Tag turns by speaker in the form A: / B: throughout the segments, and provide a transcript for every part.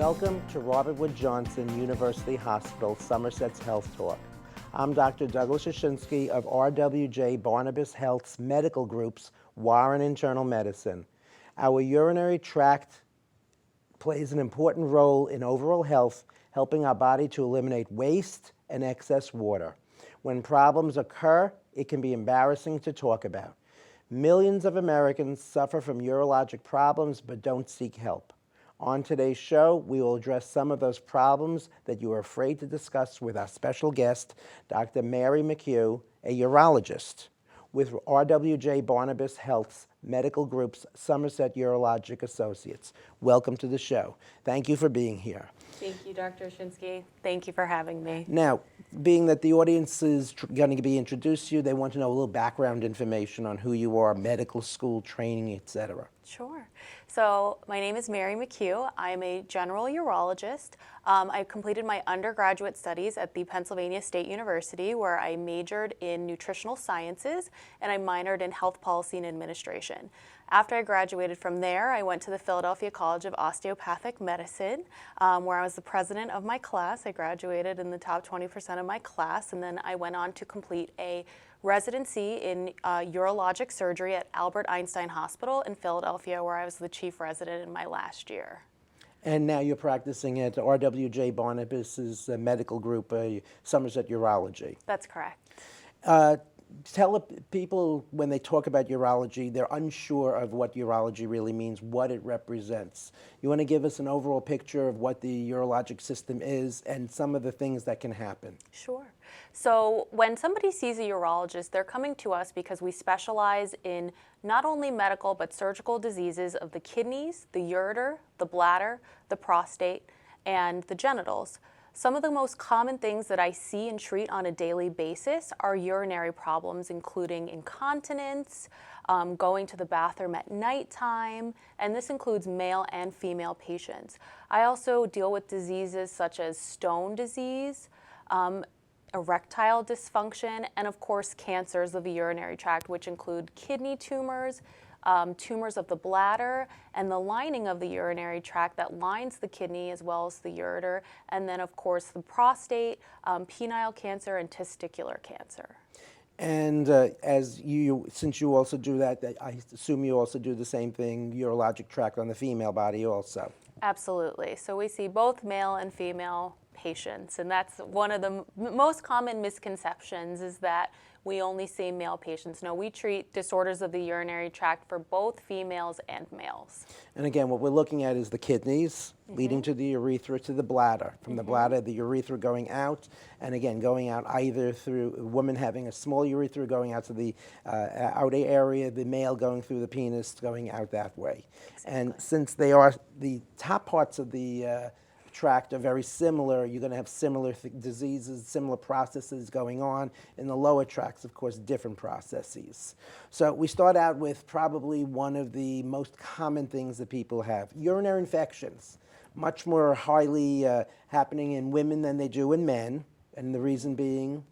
A: Welcome to Robert Wood Johnson University Hospital, Somerset's Health Talk. I'm Dr. Douglas Shashinsky of RWJBarnabas Health's medical group's Warren Internal Medicine. Our urinary tract plays an important role in overall health, helping our body to eliminate waste and excess water. When problems occur, it can be embarrassing to talk about. Millions of Americans suffer from urologic problems but don't seek help. On today's show, we will address some of those problems that you are afraid to discuss with our special guest, Dr. Mary McHugh, a urologist with RWJBarnabas Health's medical group's Somerset Urologic Associates. Welcome to the show. Thank you for being here.
B: Thank you, Dr. Shinsky. Thank you for having me.
A: Now, being that the audience is going to be introduced to you, they want to know a little background information on who you are, medical school, training, etc.
B: Sure. So my name is Mary McHugh. I'm a general urologist. I completed my undergraduate studies at the Pennsylvania State University, where I majored in nutritional sciences and I minored in health policy and administration. After I graduated from there, I went to the Philadelphia College of Osteopathic Medicine, where I was the president of my class. I graduated in the top 20% of my class, and then I went on to complete a residency in urologic surgery at Albert Einstein Hospital in Philadelphia, where I was the chief resident in my last year.
A: And now you're practicing at RWJBarnabas' medical group, Somerset Urology.
B: That's correct.
A: Tell people when they talk about urology, they're unsure of what urology really means, what it represents. You want to give us an overall picture of what the urologic system is and some of the things that can happen?
B: Sure. So when somebody sees a urologist, they're coming to us because we specialize in not only medical but surgical diseases of the kidneys, the ureter, the bladder, the prostate, and the genitals. Some of the most common things that I see and treat on a daily basis are urinary problems, including incontinence, going to the bathroom at nighttime, and this includes male and female patients. I also deal with diseases such as stone disease, erectile dysfunction, and of course cancers of the urinary tract, which include kidney tumors, tumors of the bladder, and the lining of the urinary tract that lines the kidney as well as the ureter, and then of course the prostate, penile cancer, and testicular cancer.
A: And since you also do that, I assume you also do the same thing, urologic tract on the female body also.
B: Absolutely. So we see both male and female patients, and that's one of the most common misconceptions, is that we only see male patients. No, we treat disorders of the urinary tract for both females and males. And
A: again, what we're looking at is the kidneys leading to the urethra to the bladder. From the bladder, the urethra going out, and again, going out either through a woman having a small urethra going out to the outer area, the male going through the penis, going out that way. Exactly. And since they are the top parts of the tract are very similar, you're going to have similar diseases, similar processes going on. In the lower tracts, of course, different processes. So we start out with probably one of the most common things that people have, urinary infections. Much more highly happening in women than they do in men, and the reason being?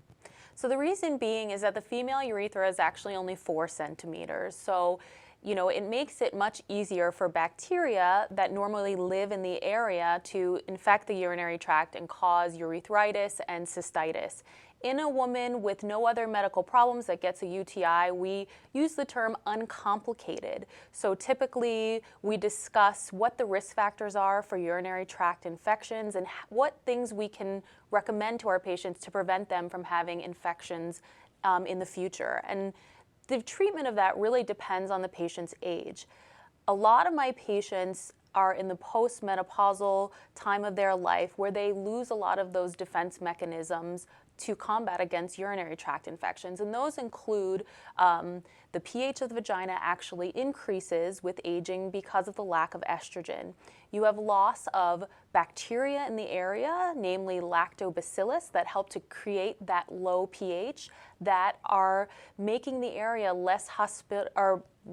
B: So the reason being is that the female urethra is actually only 4 centimeters. So it makes it much easier for bacteria that normally live in the area to infect the urinary tract and cause urethritis and cystitis. In a woman with no other medical problems that gets a UTI, we use the term uncomplicated. So typically we discuss what the risk factors are for urinary tract infections and what things we can recommend to our patients to prevent them from having infections in the future. And the treatment of that really depends on the patient's age. A lot of my patients are in the postmenopausal time of their life where they lose a lot of those defense mechanisms to combat against urinary tract infections. And those include the pH of the vagina actually increases with aging because of the lack of estrogen. You have loss of bacteria in the area, namely lactobacillus, that help to create that low pH, that are making the area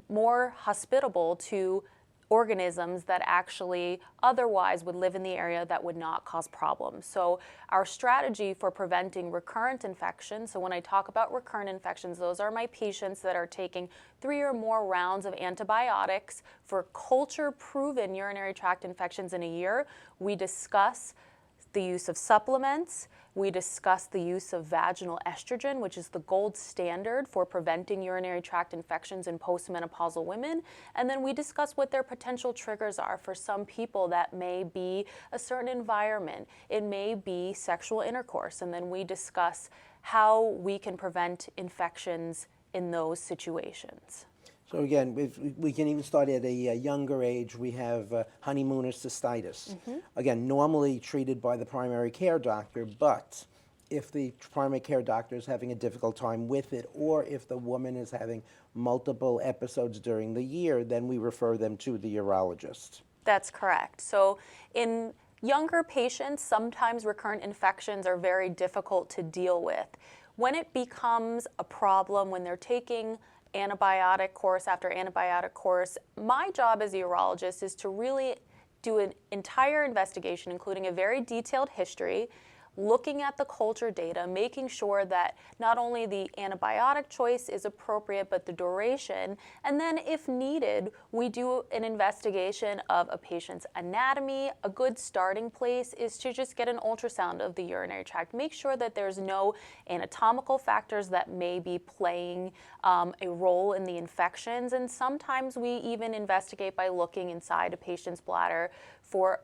B: more hospitable to organisms that actually otherwise would live in the area that would not cause problems. So our strategy for preventing recurrent infections, so when I talk about recurrent infections, those are my patients that are taking 3 or more rounds of antibiotics for culture-proven urinary tract infections in a year. We discuss the use of supplements. We discuss the use of vaginal estrogen, which is the gold standard for preventing urinary tract infections in postmenopausal women. And then we discuss what their potential triggers are. For some people, that may be a certain environment. It may be sexual intercourse. And then we discuss how we can prevent infections in those situations.
A: So again, we can even start at a younger age. We have honeymooner cystitis. Again, normally treated by the primary care doctor, but if the primary care doctor is having a difficult time with it, or if the woman is having multiple episodes during the year, then we refer them to the urologist.
B: That's correct. So in younger patients, sometimes recurrent infections are very difficult to deal with. When it becomes a problem, when they're taking antibiotic course after antibiotic course, my job as a urologist is to really do an entire investigation, including a very detailed history, looking at the culture data, making sure that not only the antibiotic choice is appropriate, but the duration. And then if needed, we do an investigation of a patient's anatomy. A good starting place is to just get an ultrasound of the urinary tract. Make sure that there's no anatomical factors that may be playing a role in the infections. And sometimes we even investigate by looking inside a patient's bladder for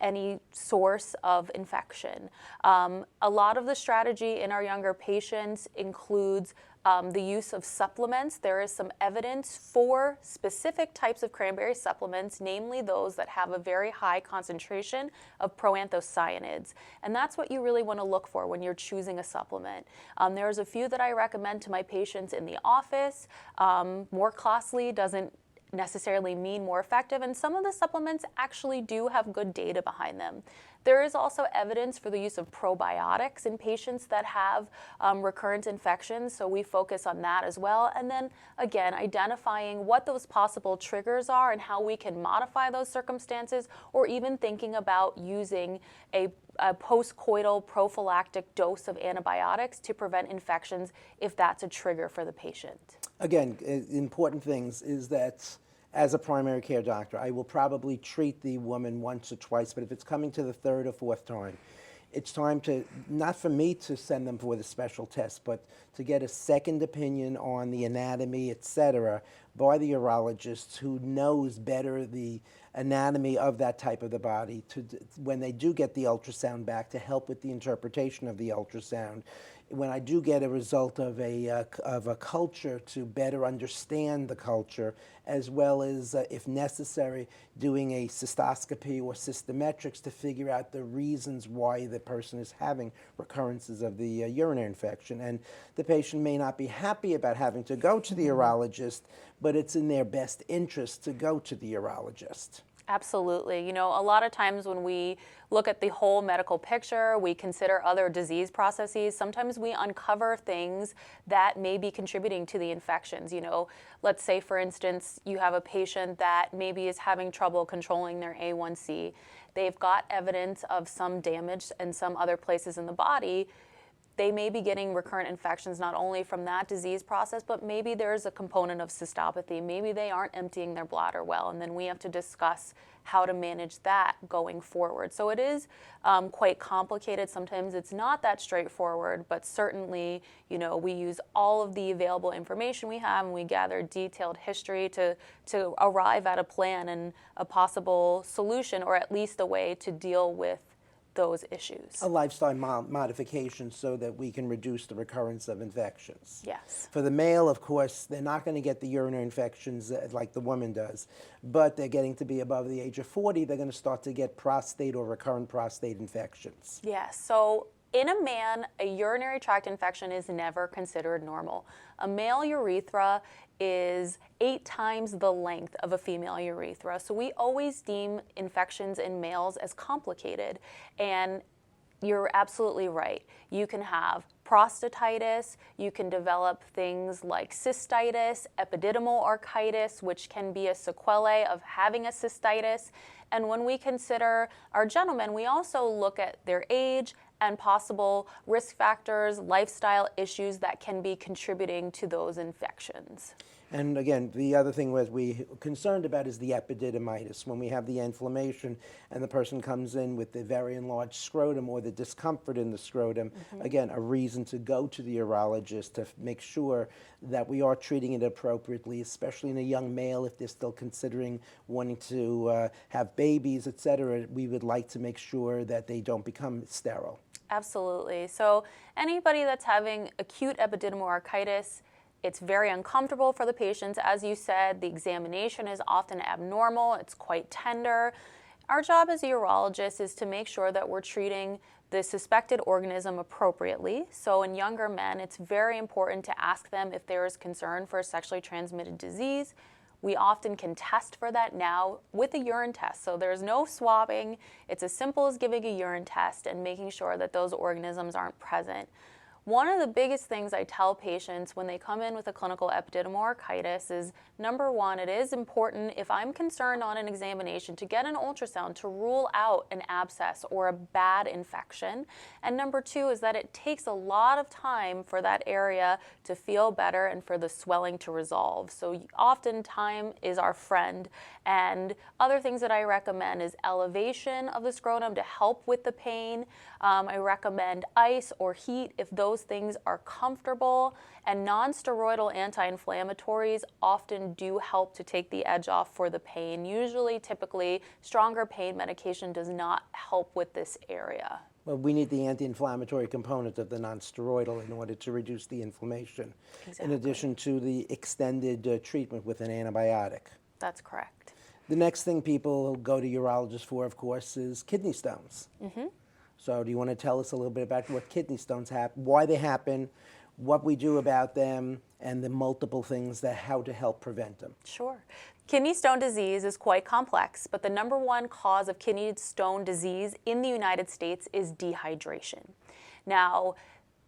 B: any source of infection. A lot of the strategy in our younger patients includes the use of supplements. There is some evidence for specific types of cranberry supplements, namely those that have a very high concentration of proanthocyanins. And that's what you really want to look for when you're choosing a supplement. There's a few that I recommend to my patients in the office. More costly doesn't necessarily mean more effective, and some of the supplements actually do have good data behind them. There is also evidence for the use of probiotics in patients that have recurrent infections, so we focus on that as well. And then again, identifying what those possible triggers are and how we can modify those circumstances, or even thinking about using a post-coital prophylactic dose of antibiotics to prevent infections if that's a trigger for the patient.
A: Again, important things is that as a primary care doctor, I will probably treat the woman once or twice, but if it's coming to the third or fourth time, it's time to, not for me to send them for the special test, but to get a second opinion on the anatomy, etc., by the urologist who knows better the anatomy of that type of the body, to, when they do get the ultrasound back, to help with the interpretation of the ultrasound. When I do get a result of a culture, to better understand the culture, as well as, if necessary, doing a cystoscopy or cystometrics to figure out the reasons why the person is having recurrences of the urinary infection. And the patient may not be happy about having to go to the urologist, but it's in their best interest to go to the urologist.
B: Absolutely. You know, a lot of times when we look at the whole medical picture, we consider other disease processes. Sometimes we uncover things that may be contributing to the infections. You know, let's say, for instance, you have a patient that maybe is having trouble controlling their A1C. They've got evidence of some damage in some other places in the body. They may be getting recurrent infections not only from that disease process, but maybe there's a component of cystopathy. Maybe they aren't emptying their bladder well, and then we have to discuss how to manage that going forward. So it is quite complicated. Sometimes it's not that straightforward, but certainly, you know, we use all of the available information we have, and we gather detailed history to arrive at a plan and a possible solution, or at least a way to deal with those issues.
A: A lifestyle modification so that we can reduce the recurrence of infections.
B: Yes.
A: For the male, of course, they're not going to get the urinary infections like the woman does, but they're getting to be above the age of 40, they're going to start to get prostate or recurrent prostate infections.
B: Yes. So in a man, a urinary tract infection is never considered normal. A male urethra is 8 times the length of a female urethra. So we always deem infections in males as complicated. And You're absolutely right. You can have prostatitis, you can develop things like cystitis, epididymal architis, which can be a sequelae of having a cystitis. And when we consider our gentlemen, we also look at their age and possible risk factors, lifestyle issues that can be contributing to those infections.
A: And again, the other thing we're concerned about is the epididymitis. When we have the inflammation and the person comes in with the very enlarged scrotum or the discomfort in the scrotum, again, a reason to go to the urologist to make sure that we are treating it appropriately, especially in a young male if they're still considering wanting to have babies, et cetera. We would like to make sure that they don't become sterile.
B: Absolutely. So anybody that's having acute epididymal architis, it's very uncomfortable for the patients. As you said, the examination is often abnormal. It's quite tender. Our job as a urologist is to make sure that we're treating the suspected organism appropriately. So in younger men, it's very important to ask them if there is concern for a sexually transmitted disease. We often can test for that now with a urine test. So there's no swabbing. It's as simple as giving a urine test and making sure that those organisms aren't present. One of the biggest things I tell patients when they come in with a clinical epididymal architis is, number one, it is important if I'm concerned on an examination to get an ultrasound to rule out an abscess or a bad infection. And number two is that it takes a lot of time for that area to feel better and for the swelling to resolve. So often time is our friend. And other things that I recommend is elevation of the scrotum to help with the pain. I recommend ice or heat if those things are comfortable, and non-steroidal anti-inflammatories often do help to take the edge off for the pain. Usually, typically, stronger pain medication does not help with this area.
A: Well, we need the anti-inflammatory component of the non-steroidal in order to reduce the inflammation, in addition to the extended treatment with an antibiotic.
B: That's correct.
A: The next thing people go to urologists for, of course, is kidney stones. So do you want to tell us a little bit about what kidney stones happen, why they happen, what we do about them, and the multiple things that how to help prevent them?
B: Sure. Kidney stone disease is quite complex, but the number one cause of kidney stone disease in the United States is dehydration. Now,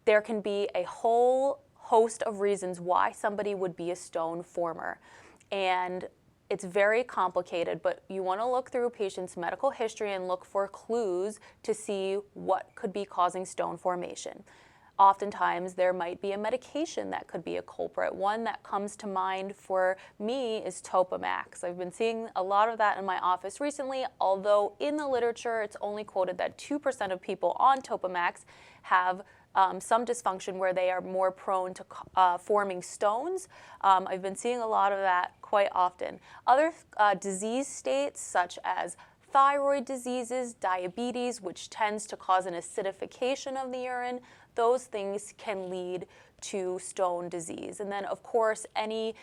B: there can be a whole host of reasons why somebody would be a stone former. And it's very complicated, but you want to look through a patient's medical history and look for clues to see what could be causing stone formation. Oftentimes, there might be a medication that could be a culprit. One that comes to mind for me is Topamax. I've been seeing a lot of that in my office recently, although in the literature, it's only quoted that 2% of people on Topamax have some dysfunction where they are more prone to forming stones. I've been seeing a lot of that quite often. Other disease states such as thyroid diseases, diabetes, which tends to cause an acidification of the urine, those things can lead to stone disease. And then, of course, any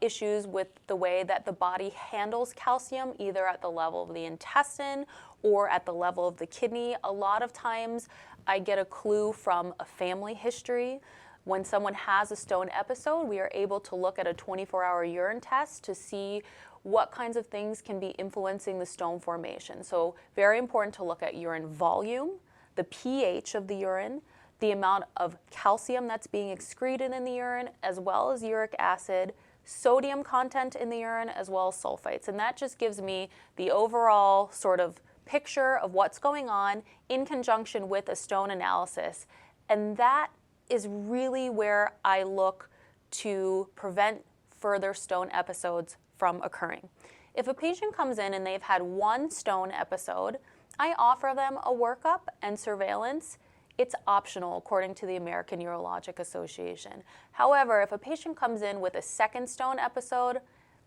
B: issues with the way that the body handles calcium, either at the level of the intestine or at the level of the kidney. A lot of times, I get a clue from a family history. When someone has a stone episode, we are able to look at a 24-hour urine test to see what kinds of things can be influencing the stone formation. So very important to look at urine volume, the pH of the urine, the amount of calcium that's being excreted in the urine, as well as uric acid, sodium content in the urine, as well as sulfites. And that just gives me the overall sort of picture of what's going on in conjunction with a stone analysis. And that is really where I look to prevent further stone episodes from occurring. If a patient comes in and they've had one stone episode, I offer them a workup and surveillance. It's optional according to the American Urologic Association. However, if a patient comes in with a second stone episode,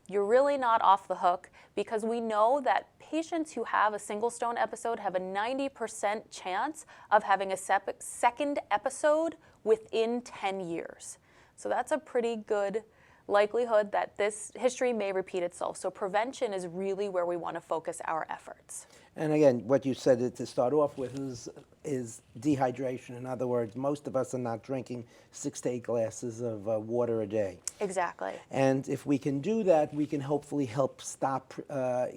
B: you're really not off the hook, because we know that patients who have a single stone episode have a 90% chance of having a second episode within 10 years. So that's a pretty good likelihood that this history may repeat itself. So prevention is really where we want to focus our efforts.
A: And again, what you said to start off with is is dehydration. In other words, most of us are not drinking 6 to 8 glasses of water a day.
B: Exactly.
A: And if we can do that, we can hopefully help stop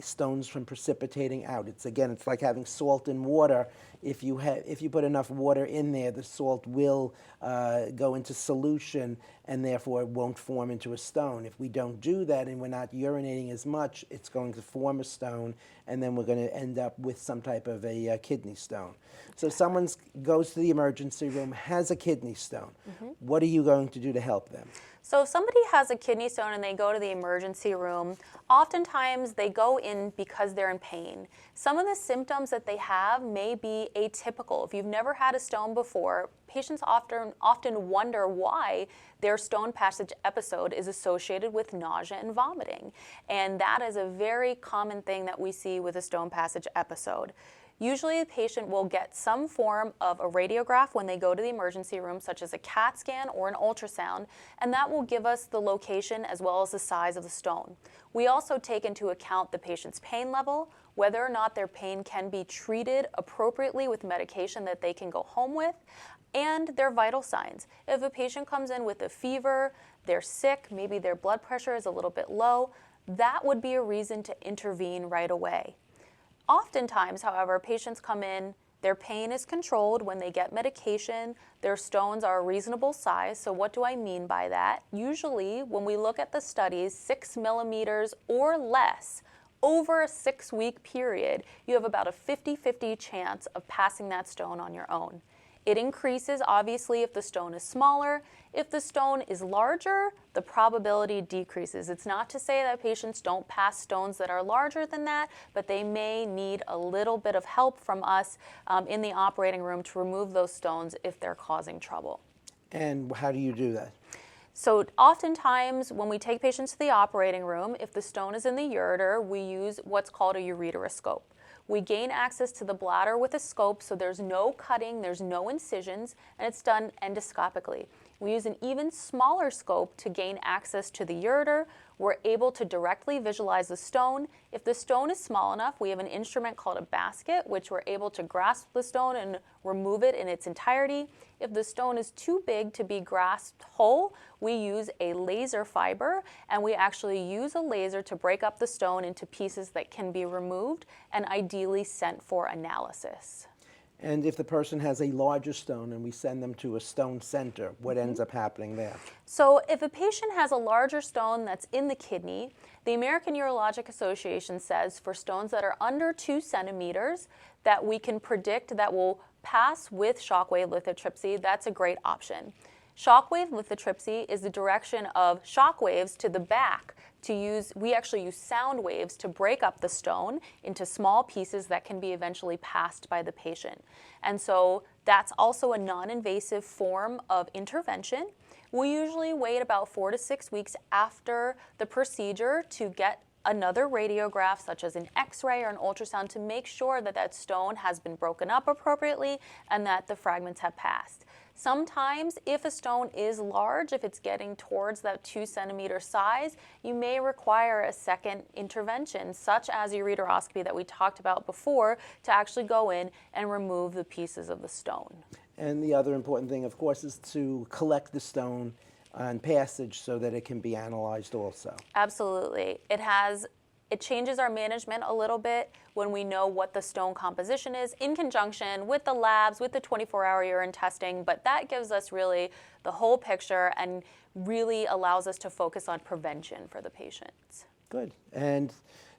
A: stones from precipitating out. It's like having salt in water. If you put enough water in there, the salt will go into solution, and therefore it won't form into a stone. If we don't do that and we're not urinating as much, it's going to form a stone, and then we're going to end up with some type of a kidney stone. So someone goes to the emergency room, has a kidney stone. What are you going to do to help them?
B: So if somebody has a kidney stone and they go to the emergency room, oftentimes they go in because they're in pain. Some of the symptoms that they have may be atypical. If you've never had a stone before, patients often wonder why their stone passage episode is associated with nausea and vomiting. And that is a very common thing that we see with a stone passage episode. Usually the patient will get some form of a radiograph when they go to the emergency room, such as a CAT scan or an ultrasound, and that will give us the location as well as the size of the stone. We also take into account the patient's pain level, whether or not their pain can be treated appropriately with medication that they can go home with, and their vital signs. If a patient comes in with a fever, they're sick, maybe their blood pressure is a little bit low, that would be a reason to intervene right away. Oftentimes, however, patients come in, their pain is controlled when they get medication, their stones are a reasonable size. So what do I mean by that? Usually, when we look at the studies, 6 millimeters or less, over a 6-week period, you have about a 50-50 chance of passing that stone on your own. It increases, obviously, if the stone is smaller. If the stone is larger, the probability decreases. It's not to say that patients don't pass stones that are larger than that, but they may need a little bit of help from us in the operating room to remove those stones if they're causing trouble.
A: And how do you do that?
B: So oftentimes when we take patients to the operating room, if the stone is in the ureter, we use what's called a ureteroscope. We gain access to the bladder with a scope, so there's no cutting, there's no incisions, and it's done endoscopically. We use an even smaller scope to gain access to the ureter. We're able to directly visualize the stone. If the stone is small enough, we have an instrument called a basket, which we're able to grasp the stone and remove it in its entirety. If the stone is too big to be grasped whole, we use a laser fiber, and we actually use a laser to break up the stone into pieces that can be removed and ideally sent for analysis.
A: And if the person has a larger stone and we send them to a stone center, what ends up happening there?
B: So if a patient has a larger stone that's in the kidney, the American Urologic Association says for stones that are under 2 centimeters that we can predict that will pass with shockwave lithotripsy, that's a great option. Shockwave lithotripsy is the direction of shockwaves to the back. We actually use sound waves to break up the stone into small pieces that can be eventually passed by the patient. And so that's also a non-invasive form of intervention. We usually wait about 4 to 6 weeks after the procedure to get another radiograph, such as an X-ray or an ultrasound, to make sure that that stone has been broken up appropriately and that the fragments have passed. Sometimes, if a stone is large, if it's getting towards that 2 centimeter size, you may require a second intervention, such as ureteroscopy that we talked about before, to actually go in and remove the pieces of the stone.
A: And the other important thing, of course, is to collect the stone on passage so that it can be analyzed also.
B: Absolutely. It changes our management a little bit when we know what the stone composition is in conjunction with the labs, with the 24-hour urine testing, but that gives us really the whole picture and really allows us to focus on prevention for the patients.
A: Good. And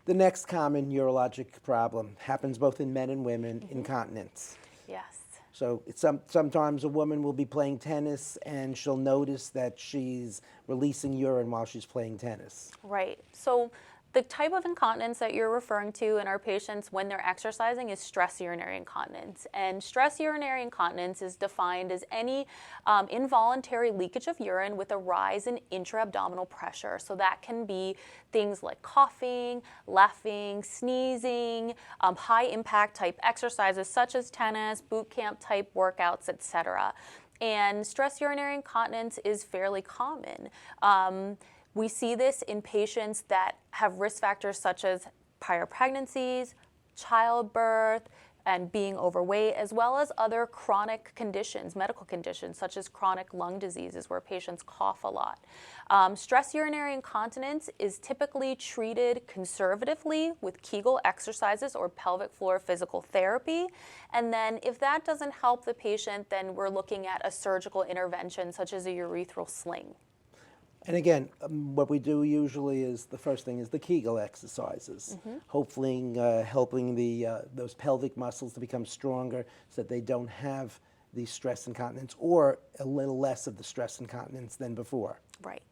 A: the next common urologic problem happens both in men and women, incontinence.
B: Yes.
A: So sometimes a woman will be playing tennis and she'll notice that she's releasing urine while she's playing tennis.
B: Right. So the type of incontinence that you're referring to in our patients when they're exercising is stress urinary incontinence. And stress urinary incontinence is defined as any involuntary leakage of urine with a rise in intra-abdominal pressure. So that can be things like coughing, laughing, sneezing, high impact type exercises such as tennis, boot camp type workouts, etc. And stress urinary incontinence is fairly common. We see this in patients that have risk factors such as prior pregnancies, childbirth, and being overweight, as well as other chronic conditions, medical conditions, such as chronic lung diseases where patients cough a lot. Stress urinary incontinence is typically treated conservatively with Kegel exercises or pelvic floor physical therapy. And then if that doesn't help the patient, then we're looking at a surgical intervention such as a urethral sling.
A: And again, what we do usually is the first thing is the Kegel exercises, hopefully helping those pelvic muscles to become stronger so that they don't have the stress incontinence or a little less of the stress incontinence than before.
B: Right.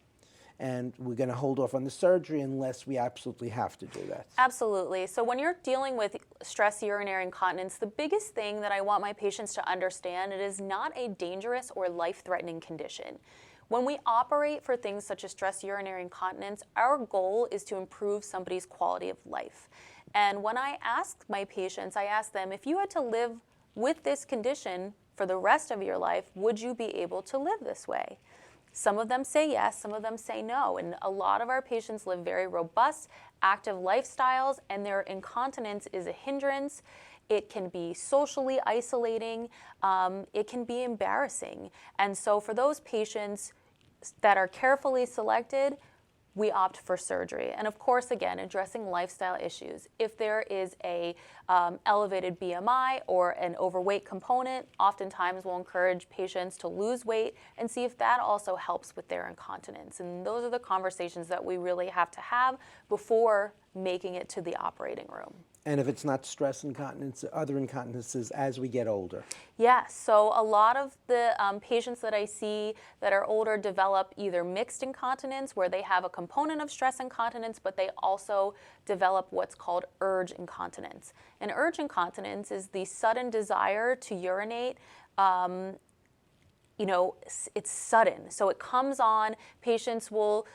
A: And we're going to hold off on the surgery unless we absolutely have to do that.
B: Absolutely. So when you're dealing with stress urinary incontinence, the biggest thing that I want my patients to understand, it is not a dangerous or life-threatening condition. When we operate for things such as stress urinary incontinence, our goal is to improve somebody's quality of life. And when I ask my patients, I ask them, if you had to live with this condition for the rest of your life, would you be able to live this way? Some of them say yes, some of them say no, and a lot of our patients live very robust, active lifestyles, and their incontinence is a hindrance. It can be socially isolating, it can be embarrassing. And so for those patients that are carefully selected, we opt for surgery. And of course, again, addressing lifestyle issues. If there is a elevated BMI or an overweight component, oftentimes we'll encourage patients to lose weight and see if that also helps with their incontinence. And those are the conversations that we really have to have before making it to the operating room.
A: And if it's not stress incontinence, other incontinences as we get older.
B: Yes, so a lot of the patients that I see that are older develop either mixed incontinence, where they have a component of stress incontinence, but they also develop what's called urge incontinence. And urge incontinence is the sudden desire to urinate. It's sudden, so it comes on. Patients will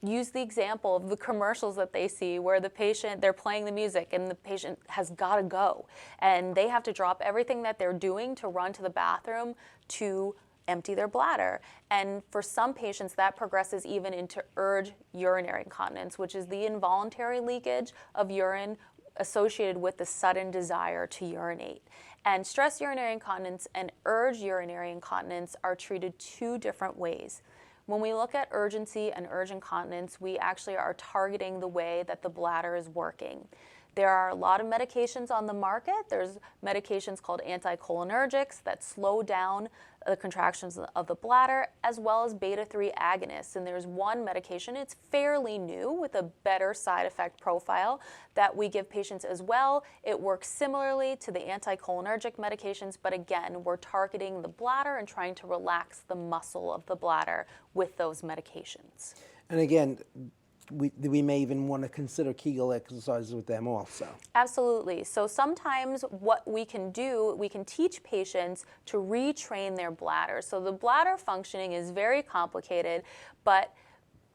B: use the example of the commercials that they see where they're playing the music and the patient has got to go. And they have to drop everything that they're doing to run to the bathroom to empty their bladder. And for some patients, that progresses even into urge urinary incontinence, which is the involuntary leakage of urine associated with the sudden desire to urinate. And stress urinary incontinence and urge urinary incontinence are treated two different ways. When we look at urgency and urge incontinence, we actually are targeting the way that the bladder is working. There are a lot of medications on the market. There's medications called anticholinergics that slow down the contractions of the bladder, as well as beta-3 agonists. And there's one medication, it's fairly new with a better side effect profile that we give patients as well. It works similarly to the anticholinergic medications, but again, we're targeting the bladder and trying to relax the muscle of the bladder with those medications.
A: And again, we may even want to consider Kegel exercises with them also.
B: Absolutely. So sometimes what we can do, we can teach patients to retrain their bladder. So the bladder functioning is very complicated, but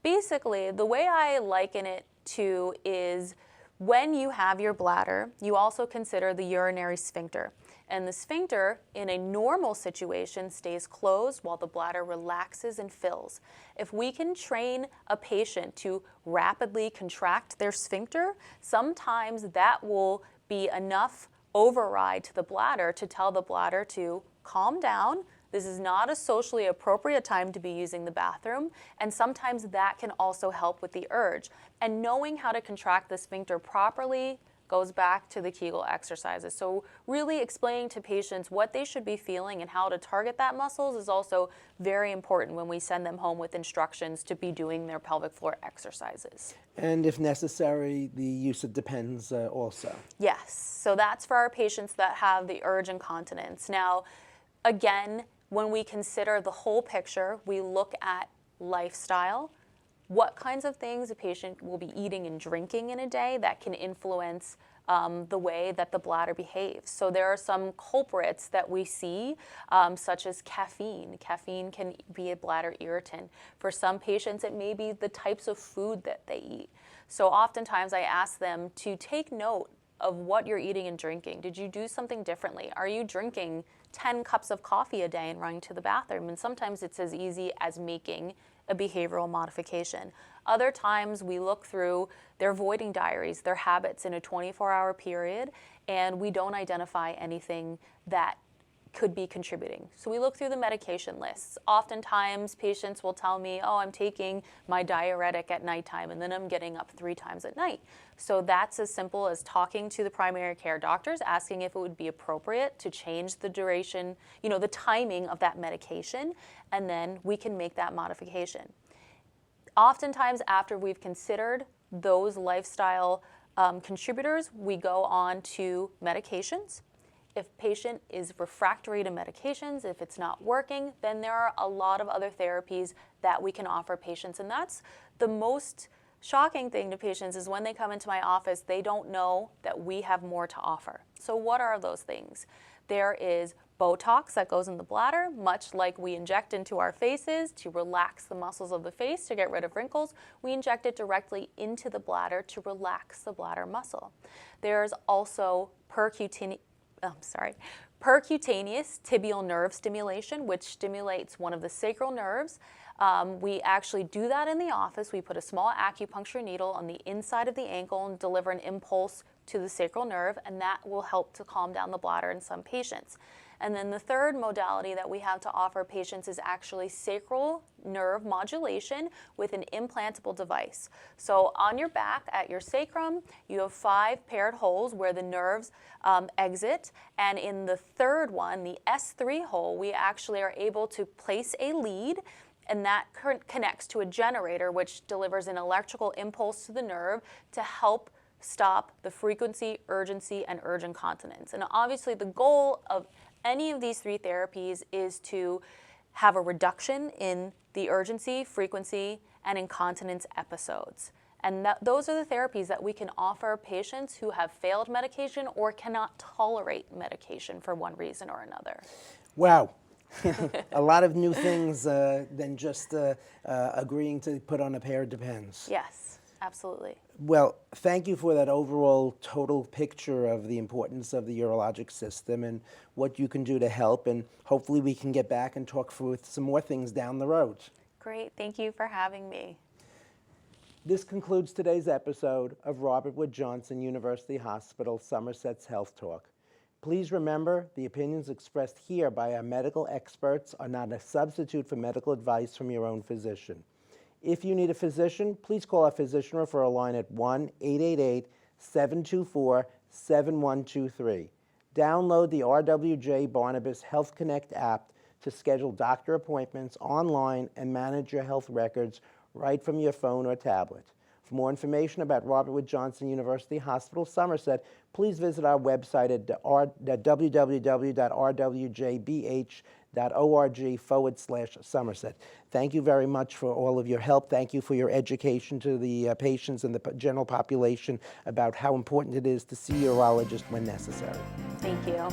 B: basically the way I liken it to is when you have your bladder, you also consider the urinary sphincter. And the sphincter, in a normal situation, stays closed while the bladder relaxes and fills. If we can train a patient to rapidly contract their sphincter, sometimes that will be enough override to the bladder to tell the bladder to calm down. This is not a socially appropriate time to be using the bathroom, and sometimes that can also help with the urge. And knowing how to contract the sphincter properly goes back to the Kegel exercises. So really explaining to patients what they should be feeling and how to target that muscles is also very important when we send them home with instructions to be doing their pelvic floor exercises.
A: And if necessary, the use of Depends also.
B: Yes, so that's for our patients that have the urge incontinence. Now, again, when we consider the whole picture, we look at lifestyle, what kinds of things a patient will be eating and drinking in a day that can influence the way that the bladder behaves. So there are some culprits that we see, such as caffeine. Caffeine can be a bladder irritant. For some patients, it may be the types of food that they eat. So oftentimes I ask them to take note of what you're eating and drinking. Did you do something differently? Are you drinking 10 cups of coffee a day and running to the bathroom? And sometimes it's as easy as making a behavioral modification. Other times we look through their voiding diaries, their habits in a 24-hour period, and we don't identify anything that could be contributing. So we look through the medication lists. Oftentimes patients will tell me, oh, I'm taking my diuretic at nighttime and then I'm getting up 3 times at night. So that's as simple as talking to the primary care doctors, asking if it would be appropriate to change the duration, the timing of that medication, and then we can make that modification. Oftentimes after we've considered those lifestyle contributors, we go on to medications. If patient is refractory to medications, if it's not working, then there are a lot of other therapies that we can offer patients. And that's the most shocking thing to patients is when they come into my office, they don't know that we have more to offer. So what are those things? There is Botox that goes in the bladder, much like we inject into our faces to relax the muscles of the face to get rid of wrinkles. We inject it directly into the bladder to relax the bladder muscle. There's also percutaneous tibial nerve stimulation, which stimulates one of the sacral nerves. We actually do that in the office. We put a small acupuncture needle on the inside of the ankle and deliver an impulse to the sacral nerve, and that will help to calm down the bladder in some patients. And then the third modality that we have to offer patients is actually sacral nerve modulation with an implantable device. So on your back at your sacrum, you have 5 paired holes where the nerves exit. And in the third one, the S3 hole, we actually are able to place a lead, and that connects to a generator which delivers an electrical impulse to the nerve to help stop the frequency, urgency, and urge incontinence. And obviously the goal of any of these 3 therapies is to have a reduction in the urgency, frequency, and incontinence episodes. And those are the therapies that we can offer patients who have failed medication or cannot tolerate medication for one reason or another.
A: Wow. A lot of new things than just agreeing to put on a pair of Depends.
B: Yes, absolutely.
A: Well, thank you for that overall total picture of the importance of the urologic system and what you can do to help, and hopefully we can get back and talk through some more things down the road.
B: Great, thank you for having me.
A: This concludes today's episode of Robert Wood Johnson University Hospital, Somerset's Health Talk. Please remember, the opinions expressed here by our medical experts are not a substitute for medical advice from your own physician. If you need a physician, please call our physician referral line at 1-888-724-7123. Download the RWJBarnabas Health Connect app to schedule doctor appointments online and manage your health records right from your phone or tablet. For more information about Robert Wood Johnson University Hospital, Somerset, please visit our website at www.rwjbh.org/Somerset. Thank you very much for all of your help. Thank you for your education to the patients and the general population about how important it is to see a urologist when necessary.
B: Thank you.